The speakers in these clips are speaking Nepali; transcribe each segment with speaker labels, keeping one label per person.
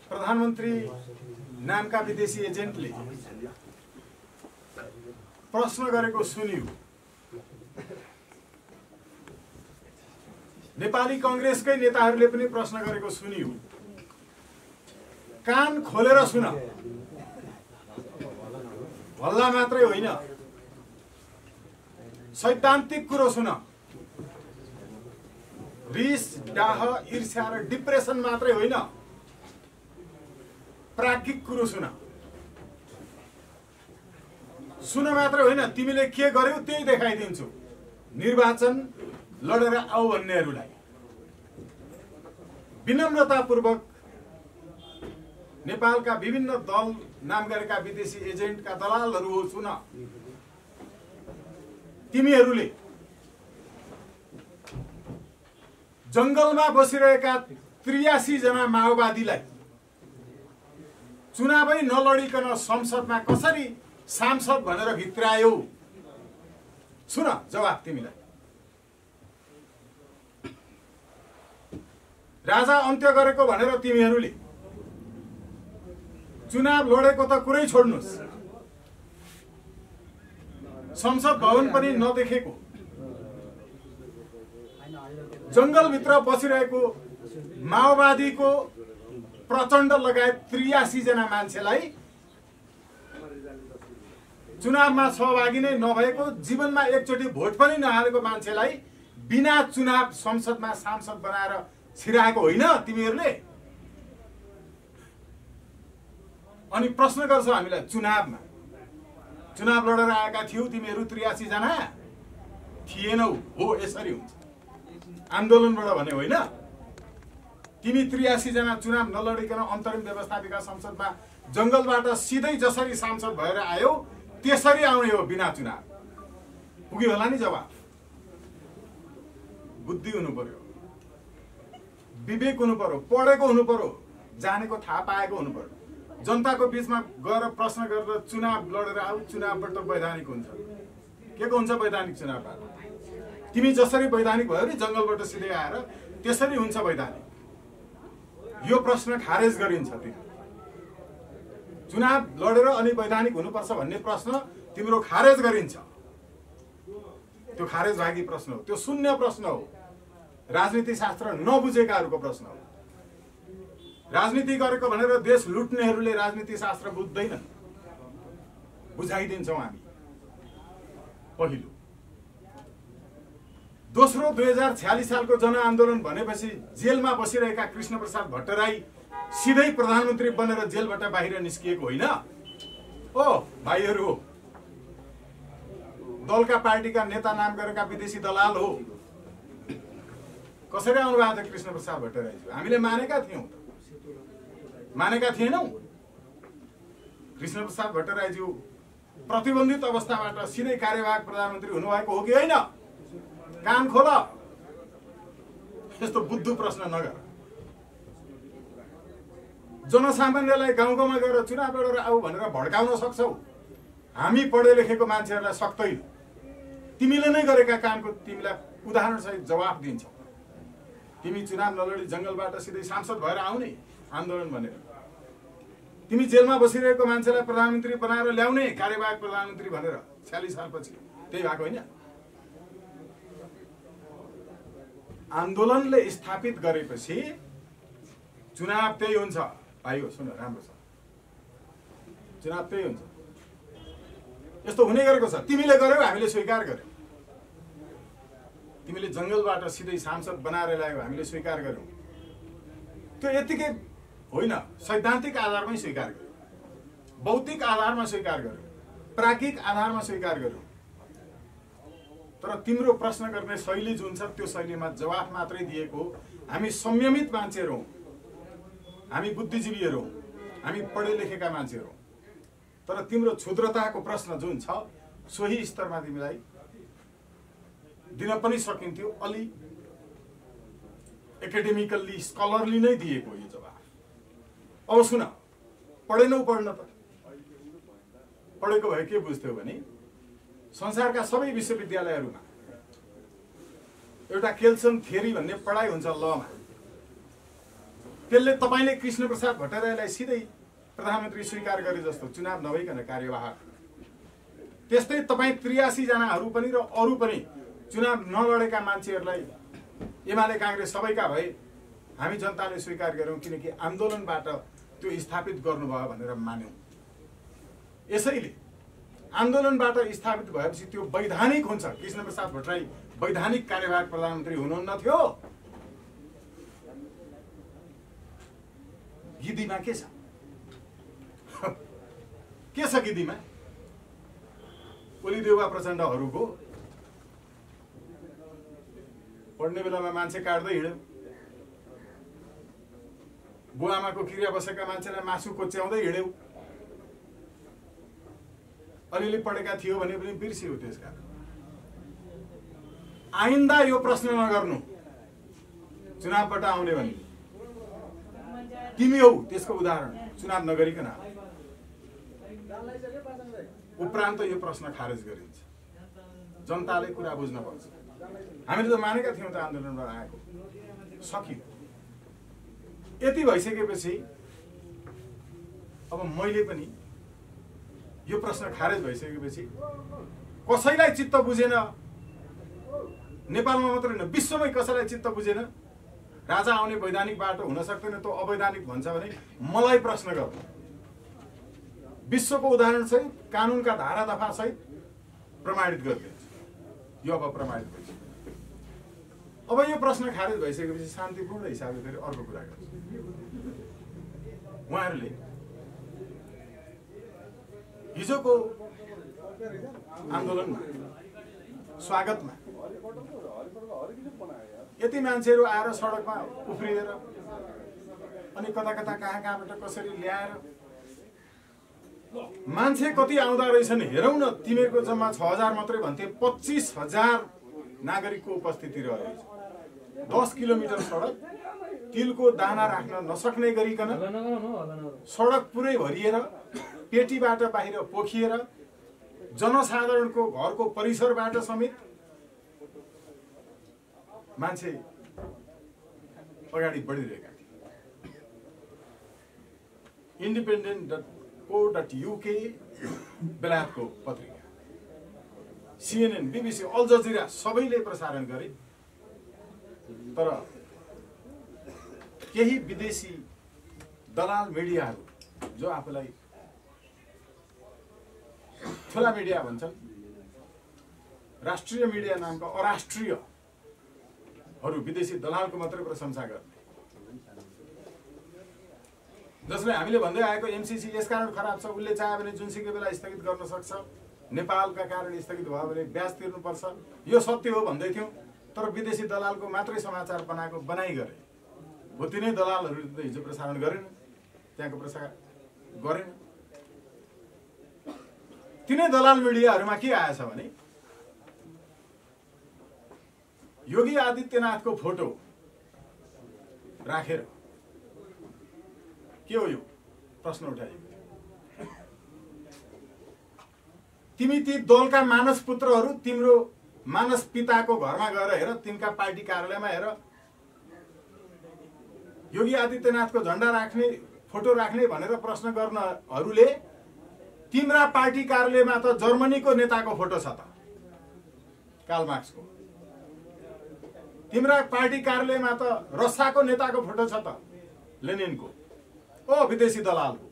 Speaker 1: प्रधानमन्त्री नामका विदेशी एजेन्टले प्रश्न गरेको सुनियो। नेपाली कांग्रेसकै नेताहरूले पनि प्रश्न गरेको सुनियो। कान खोलेर सुन, हल्ला मात्रै होइन, सैद्धान्तिक कुरो सुन। रिस, डाह, ईर्ष्या र डिप्रेसन मात्रै होइन, प्राज्ञिक कुरो सुन। सुन मात्रै होइन, तिमीले के गर्यौ त्यही देखाइदिन्छु। निर्वाचन लडेर आऊ भन्नेहरूलाई विनम्रतापूर्वक नेपालका विभिन्न दल नाम गरेका विदेशी एजेन्टका दलालहरू हो, सुन। तिमीहरूले जंगलमा बसिरहेका 83 जना माओवादीलाई चुनावै नलडिकन संसदमा कसरी सांसद भनेर भित्रायौ? सुन जवाफ तिमीलाई। राजा अन्त्य गरेको भनेर तिमीहरूले चुनाव लडेको त कुरै छोड्नुस्, संसद भवन पनि नदेखेको जंगलभित्र बसिरहेको माओवादीको प्रचण्ड लगायत 83 जना मान्छेलाई चुनावमा सहभागी नै नभएको, जीवनमा एकचोटि भोट पनि नहालेको मान्छेलाई बिना चुनाव संसदमा सांसद बनाएर छिराएको होइन तिमीहरूले? अनि प्रश्न गर्छ हामीलाई, चुनाव लडेर आएका थियौ तिमीहरू 83 जना? थिएनौ। हो, यसरी हुन्छ। आन्दोलनबाट भने होइन। तिमी 83 जना चुनाव नलडिकन अन्तरिम व्यवस्थापिका संसदमा जंगलबाट सिधै जसरी सांसद भएर आयौ त्यसरी आउने हो बिना चुनाव। पुग्यो होला नि जवाफ? बुद्धि हुनु पर्यो, विवेक हुनु पर्यो, पढेको हुनु पर्यो, जानेको थाहा पाएको हुनु पर्यो। जनताको बीचमा गएर प्रश्न गरेर चुनाव लडेर आऊ, चुनावबाट वैधानिक हुन्छ। के को हुन्छ वैधानिक? चुनावबाट तिमी जसरी वैधानिक भयो नि जंगलबाट सिधै आएर, त्यसरी हुन्छ वैधानिक। यो प्रश्न खारेज गरिन्छ। चुनाव लडेर अनि वैधानिक हुनुपर्छ भन्ने प्रश्न तिम्रो खारेज गरिन्छ। त्यो खारेज भागी प्रश्न हो, त्यो शून्य प्रश्न हो। राजनीति शास्त्र नबुझेकाहरूको प्रश्न हो। राजनीति गरेको भनेर देश लुट्नेहरूले राजनीति शास्त्र बुझ्दैनन्। बुझाइदिन्छौँ हामी। पहिलो। दोस्रो, 2046 सालको जनआन्दोलन भनेपछि जेलमा बसिरहेका कृष्णप्रसाद भट्टराई सिधै प्रधानमन्त्री बनेर जेलबाट बाहिर निस्किएको होइन। ओ भाइहरू हो, दलका पार्टीका नेता नाम गरेका विदेशी दलाल हो। कसरी आउनु भएको थियो कृष्णप्रसाद भट्टराईज्यू? हामीले मानेका थियौँ, मानेका थिएनौँ? कृष्णप्रसाद भट्टराईज्यू प्रतिबन्धित अवस्थाबाट सिधै कार्यवाहक प्रधानमन्त्री हुनुभएको हो कि होइन? कान खोल, यस्तो बुद्धु प्रश्न नगर। जनसामान्यलाई गाउँ गाउँमा गएर चुनाव लडेर आऊ भनेर भड्काउन सक्छौ। हामी पढे लेखेको मान्छेहरूलाई सक्दैन। तिमीले नै गरेका कामको तिमीलाई उदाहरणसहित जवाफ दिन्छौ। तिमी चुनाव नलडी जंगलबाट सिधै सांसद भएर आउने आन्दोलन भनेर, तिमी जेलमा बसिरहेको मान्छेलाई प्रधानमन्त्री बनाएर ल्याउने कार्यवाहक प्रधानमन्त्री भनेर 46 सालपछि, त्यही भएको होइन? आन्दोलनले स्थापित गरेपछि चुनाव त्यही हुन्छ। भाइयो सुन राम्रो छ, चुनाव त्यही हुन्छ। यस्तो हुने गरेको छ। तिमीले गर्यौ, हामीले स्वीकार गर्यौं। तिमीले जंगलबाट सिधै सांसद बनाएर ल्यायौ, हामीले स्वीकार गर्यौं। त्यो यतिकै होइन, सैद्धान्तिक आधारमै स्वीकार गर्यौं, बौद्धिक आधारमा स्वीकार गर्यौं, प्राज्ञिक आधारमा स्वीकार गर्यौं। तर तिम्रो प्रश्न गर्ने शैली जुन छ त्यो शैलीमा जवाफ मात्रै दिएको। हामी संयमित मान्छेहरू हौं, हामी बुद्धिजीवीहरू हौं, हामी पढे लेखेका मान्छेहरू हौं। तर तिम्रो क्षुद्रताको प्रश्न जुन छ सोही स्तरमा तिमीलाई दिन पनि सकिन्थ्यो। अलि एकाडेमिकल्ली स्कलरली नै दिएको यो जवाफ। अब सुन, पढेनौ पढ्न त? पढेको भए के बुझ्थ्यौ भने संसारका सबै विश्वविद्यालयहरूमा एउटा केल्सन थियरी भन्ने पढाइ हुन्छ लमा। त्यसले तपाईले कृष्णप्रसाद भट्टराईलाई सिधै प्रधानमन्त्री स्वीकार गरे जस्तो चुनाव नभइकन कार्यवाहक, त्यस्तै तपाईँ 83 जनाहरू पनि र अरू पनि चुनाव नलडेका मान्छेहरूलाई एमाले काङ्ग्रेस सबैका भए हामी जनताले स्वीकार गर्यौं, किनकि आन्दोलनबाट त्यो स्थापित गर्नुभयो भनेर मान्यौं। यसैले आन्दोलनबाट स्थापित भएपछि त्यो वैधानिक हुन्छ। कृष्णप्रसाद भट्टराई वैधानिक कार्यवाहक प्रधानमन्त्री हुनुहुन्न थियो। गिद्धीमा के छ? के छ गिद्धीमा? ओलीदेउवा प्रचण्डहरूको पढ्ने बेलामा मान्छे काट्दै हिँड्यो, बुवामाको क्रिया बसेका मान्छेलाई मासु कोच्याउँदै हिँड्यो, अलिअलि पढेका थियो भने पनि बिर्सियो। त्यसकारण आइन्दा यो प्रश्न नगर्नु, चुनावबाट आउने भने तिमी हौ त्यसको उदाहरण, चुनाव नगरिकन उपरान्त यो प्रश्न खारेज गरिन्छ। जनताले कुरा बुझ्न पर्छ। हामीले त मानेका थियौँ त आन्दोलनबाट आएको, सकियो। यति भइसकेपछि अब मैले पनि यो प्रश्न खारेज भइसकेपछि कसैलाई चित्त बुझेन, नेपालमा मात्र होइन विश्वमै कसैलाई चित्त बुझेन, राजा आउने वैधानिक बाटो हुन सक्दैन, त्यो अवैधानिक भन्छ भने मलाई प्रश्न गर्नु। विश्वको उदाहरण चाहिँ कानुनका धारा दफा सहित प्रमाणित गरिदिन्छ। यो अब प्रमाणित भइसक्यो। अब यो प्रश्न खारेज भइसकेपछि शान्तिपूर्ण हिसाबले फेरि अर्को कुरा गर्छ। उहाँहरूले हिजोको आन्दोलनमा स्वागतमा यति मान्छेहरू आएर सडकमा उफ्रिएर अनि कता कता कहाँबाट कसरी ल्याएर मान्छे कति आउँदा रहेछन् हेरौँ न। तिमीहरूको जम्मा 6000 मात्रै भन्थे, 25000 नागरिकको उपस्थिति रहेछ। 10 किलोमिटर सडक, तिलको दाना राख्न नसक्ने गरिकन सडक पुरै भरिएर, पेटीबाट बाहिर पोखिएर, जनसाधारणको घरको परिसरबाट समेत मान्छे अगाडि बढिरहेका थिए। independent.co.uk बेलायतको पत्रिका, CNN, BBC, अल जजिरा सबैले प्रसारण गरे। तर केही विदेशी दलाल मिडियाहरू जो आफूलाई ठुला मिडिया भन्छन्, राष्ट्रिय मिडिया नामका अराष्ट्रियहरू विदेशी दलालको मात्रै प्रशंसा गर्ने, जसले हामीले भन्दै आएको एमसीसी यसकारण खराब छ, उसले चाह्यो भने जुनसुकै बेला स्थगित गर्न सक्छ, नेपालका कारण स्थगित भयो भने ब्याज तिर्नुपर्छ, यो सत्य हो भन्दै थियौँ। तर विदेशी दलालको मात्रै समाचार बनाइ गरे। हो तिनै दलालहरूले त हिजो प्रसारण गरेन, त्यहाँको प्रसार गरेन। तिनै दलाल मिडियाहरूमा के आएछ भने योगी आदित्यनाथको फोटो राखेर के हो यो प्रश्न उठाइयो। तिमी ती दलका मानस पुत्रहरू तिम्रो मानस पिताको घरमा गएर हेर, तिनका पार्टी कार्यालयमा हेर, योगी आदित्यनाथको झण्डा राख्ने, फोटो राख्ने भनेर प्रश्न गर्नहरूले तिम्रा पार्टी कार्यालयमा त जर्मनीको नेताको फोटो छ त, कार्ल मार्क्सको। तिम्रा पार्टी कार्यालयमा त रसियाको नेताको फोटो छ त, लेनिनको। ओ विदेशी दलालको।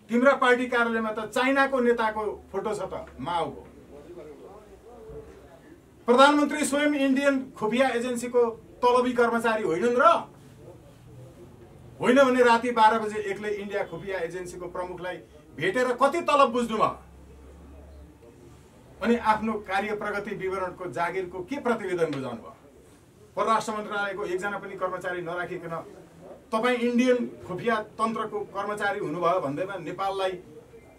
Speaker 1: तिम्रा पार्टी कार्यालयमा त चाइनाको नेताको फोटो छ त, माओको। प्रधानमन्त्री स्वयं इन्डियन खुफिया एजेन्सीको तलबी कर्मचारी होइनन् र? होइन भने राति 12 बजे एक्लै इन्डिया खुफिया एजेन्सीको प्रमुखलाई भेटेर कति तलब बुझ्नुभयो? अनि आफ्नो कार्य प्रगति विवरणको जागिरको के प्रतिवेदन बुझाउनु भयो? परराष्ट्र मन्त्रालयको एकजना पनि कर्मचारी नराखिकन तपाईँ इन्डियन खुफिया तन्त्रको कर्मचारी हुनुभयो भन्दैमा नेपाललाई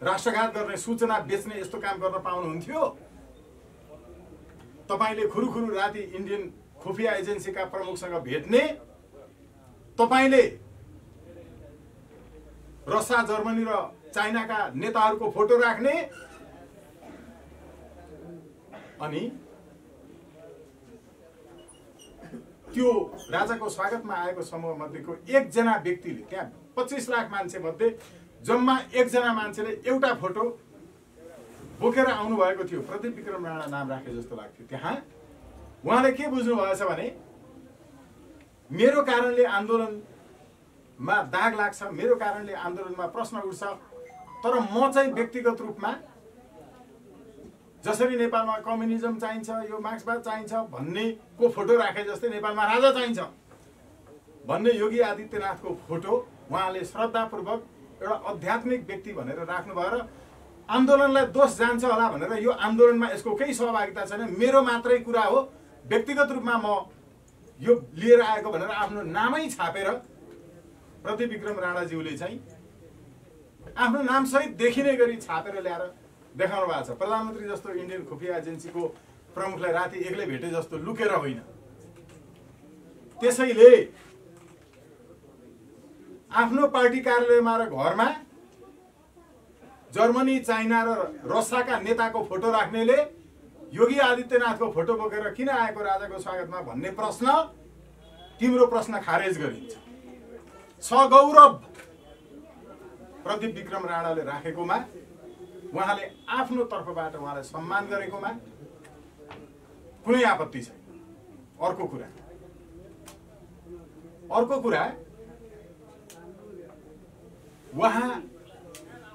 Speaker 1: राष्ट्रघात गर्ने, सूचना बेच्ने यस्तो काम गर्न पाउनुहुन्थ्यो? तपाईले खुरुखुरु राति इन्डियन खुफिया एजेन्सीका प्रमुखसँग भेट्ने, तपाईले रसिया, जर्मनी र चाइनाका नेताहरूको फोटो राख्ने, अनि त्यो राजाको स्वागतमा आएको समूह मध्येको एकजना व्यक्तिले त्यहाँ 25 लाख मान्छे मध्ये जम्मा एकजना मान्छेले एउटा फोटो बोकेर आउनु भएको थियो। प्रदीप विक्रम राणा नाम राखे जस्तो लाग्थ्यो। त्यहाँ उहाँले के बुझ्नु भएछ भने मेरो कारणले आन्दोलनमा दाग लाग्छ, मेरो कारणले आन्दोलनमा प्रश्न उठ्छ, तर म चाहिँ व्यक्तिगत रूपमा जसरी नेपालमा कम्युनिजम चाहिन्छ, यो मार्क्सवाद चाहिन्छ भन्ने को फोटो राखे जस्तै नेपालमा राजा चाहिन्छ भन्ने योगी आदित्यनाथको फोटो उहाँले श्रद्धापूर्वक एउटा आध्यात्मिक व्यक्ति भनेर राख्नुभयो र आन्दोलनलाई दोष जान्छ होला भनेर यो आन्दोलनमा यसको केही सहभागिता छैन, मेरो मात्रै कुरा हो, व्यक्तिगत रूपमा म यो लिएर आएको भनेर आफ्नो नामै छापेर प्रदीप विक्रम राणाज्यूले चाहिँ आफ्नो नामसहित देखिने गरी छापेर ल्याएर देखाउनु भएको छ। प्रधानमन्त्री जस्तो इन्डियन खुफिया एजेन्सीको प्रमुखलाई राति एक्लै भेटे जस्तो लुकेर होइन। त्यसैले आफ्नो पार्टी कार्यालयमा र घरमा जर्मनी, चाइना र रसियाका नेताको फोटो राख्नेले योगी आदित्यनाथको फोटो बोकेर किन आएको राजाको स्वागतमा भन्ने प्रश्न, तिम्रो प्रश्न खारेज गरिन्छ। सगौरव प्रदीप विक्रम राणाले राखेकोमा, उहाँले आफ्नो तर्फबाट उहाँलाई सम्मान गरेकोमा कुनै आपत्ति छैन। अर्को कुरा उहाँ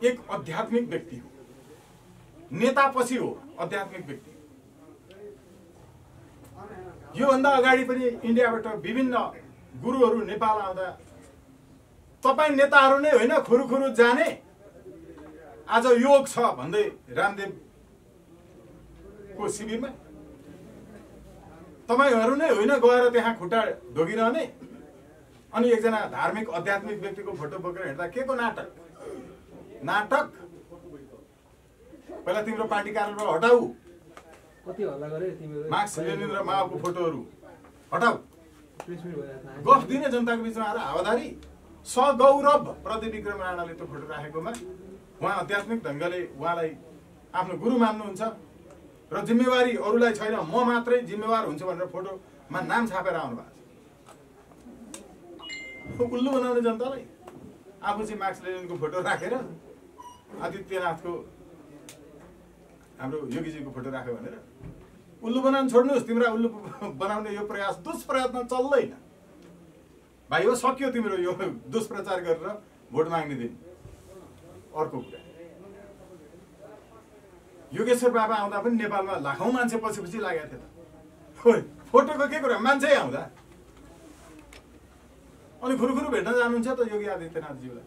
Speaker 1: एक आध्यात्मिक व्यक्ति हो, नेता पछि हो आध्यात्मिक व्यक्ति। योभन्दा अगाडि पनि इन्डियाबाट विभिन्न गुरुहरू नेपाल आउँदा तपाईँ नेताहरू नै होइन खुरुखुरु जाने, आज योग छ भन्दै रामदेवको शिविरमा तपाईँहरू नै होइन गएर त्यहाँ खुट्टा ढोगिरहने, अनि एकजना धार्मिक आध्यात्मिक व्यक्तिको फोटो बोकेर हिँड्दा के को नाटक? पहिला तिम्रो पार्टी कार्यालयबाट हटाऊ, मार्क्स लेनिन र माओको फोटोहरू हटाऊ, गफ दिने जनताको बिचमा आएर हावादारी। सगौरव प्रदीप विक्रम राणाले त्यो फोटो राखेकोमा उहाँ आध्यात्मिक ढङ्गले उहाँलाई आफ्नो गुरु मान्नुहुन्छ र जिम्मेवारी अरूलाई छैन, म मात्रै जिम्मेवार हुन्छु भनेर फोटोमा नाम छापेर आउनु भएको छ। उल्लु बनाउने जनतालाई आफू चाहिँ मार्क्स लेनिनको फोटो राखेर आदित्यनाथको हाम्रो योगीजीको फोटो राख्यो भनेर उल्लु बनाउन छोड्नुहोस्। तिम्रो उल्लु बनाउने यो प्रयास दुष्प्रयत्न चल्दैन भाइ हो, सक्यो तिम्रो यो दुष्प्रचार गरेर भोट माग्ने दिन। अर्को कुरा, योगेश्वर बाबा आउँदा पनि नेपालमा लाखौं मान्छे पछि लागेको थियो त। फोटोको के कुरा, मान्छे आउँदा अनि खुरुखुरु भेट्न जानुहुन्छ त योगी आदित्यनाथज्यूलाई।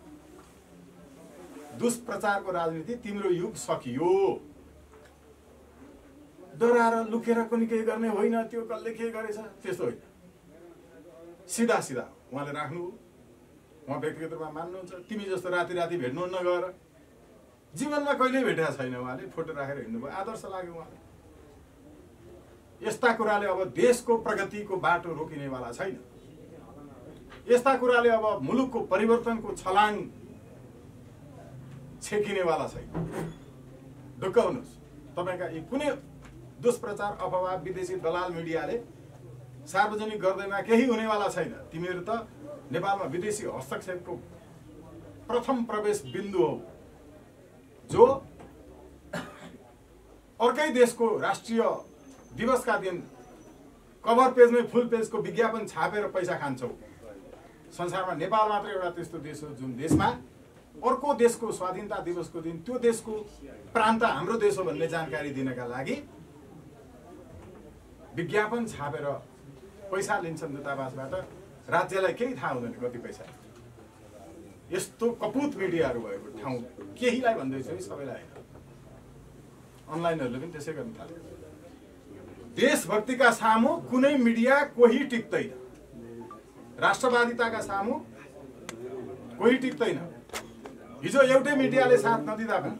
Speaker 1: दुष्प्रचारको राजनीति, तिम्रो युग सकियो। डराएर लुकेर पनि केही गर्ने होइन, त्यो कसले के गरेछ त्यस्तो होइन। सिधा उहाँले राख्नु, उहाँ व्यक्तिगत रूपमा मान्नुहुन्छ। तिमी जस्तो राति भेट्नुहुन्न गएर, जीवनमा कहिल्यै भेटेको छैन उहाँले, फोटो राखेर हिँड्नुभयो, आदर्श लाग्यो उहाँले। यस्ता कुराले अब देशको प्रगतिको बाटो रोकिनेवाला छैन। यस्ता कुराले अब मुलुकको परिवर्तनको छलाङ छेकिनेवाला छैन। ढुक्क हुनुहोस्, तपाईँका यी कुनै दुष्प्रचार अफवाह विदेशी दलाल मिडियाले सार्वजनिक गर्दैमा केही हुनेवाला छैन। तिमीहरू त नेपालमा विदेशी हस्तक्षेपको प्रथम प्रवेश बिन्दु हो, जो अर्कै देशको राष्ट्रिय दिवसका दिन कभर पेजमै फुल पेजको विज्ञापन छापेर पैसा खान्छौ। संसारमा नेपाल मात्र एउटा त्यस्तो देश हो जुन देशमा अर्को देशको स्वाधीनता दिवसको दिन त्यो देशको प्रान्त हाम्रो देश हो भन्ने जानकारी दिनका लागि विज्ञापन छापेर पैसा लिन्छन् दूतावासबाट। राज्यलाई केही थाहा हुँदैन कति पैसा। यस्तो कपुत मिडियाहरू भएको ठाउँ केहीलाई भन्दैछु नि, सबैलाई होइन। अनलाइनहरूले पनि त्यसै गर्न थाले। देशभक्तिका सामु कुनै मिडिया कोही टिक्दैन, राष्ट्रवादिताका सामु कोही टिक्दैन। हिजो एउटै मिडियाले साथ नदिँदा पनि,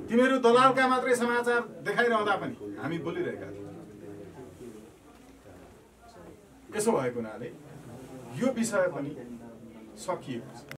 Speaker 1: तिमीहरू दलालका मात्रै समाचार देखाइरहँदा पनि हामी बोलिरहेका थियौँ। यसो भएको हुनाले यो विषय पनि सकिएको छ।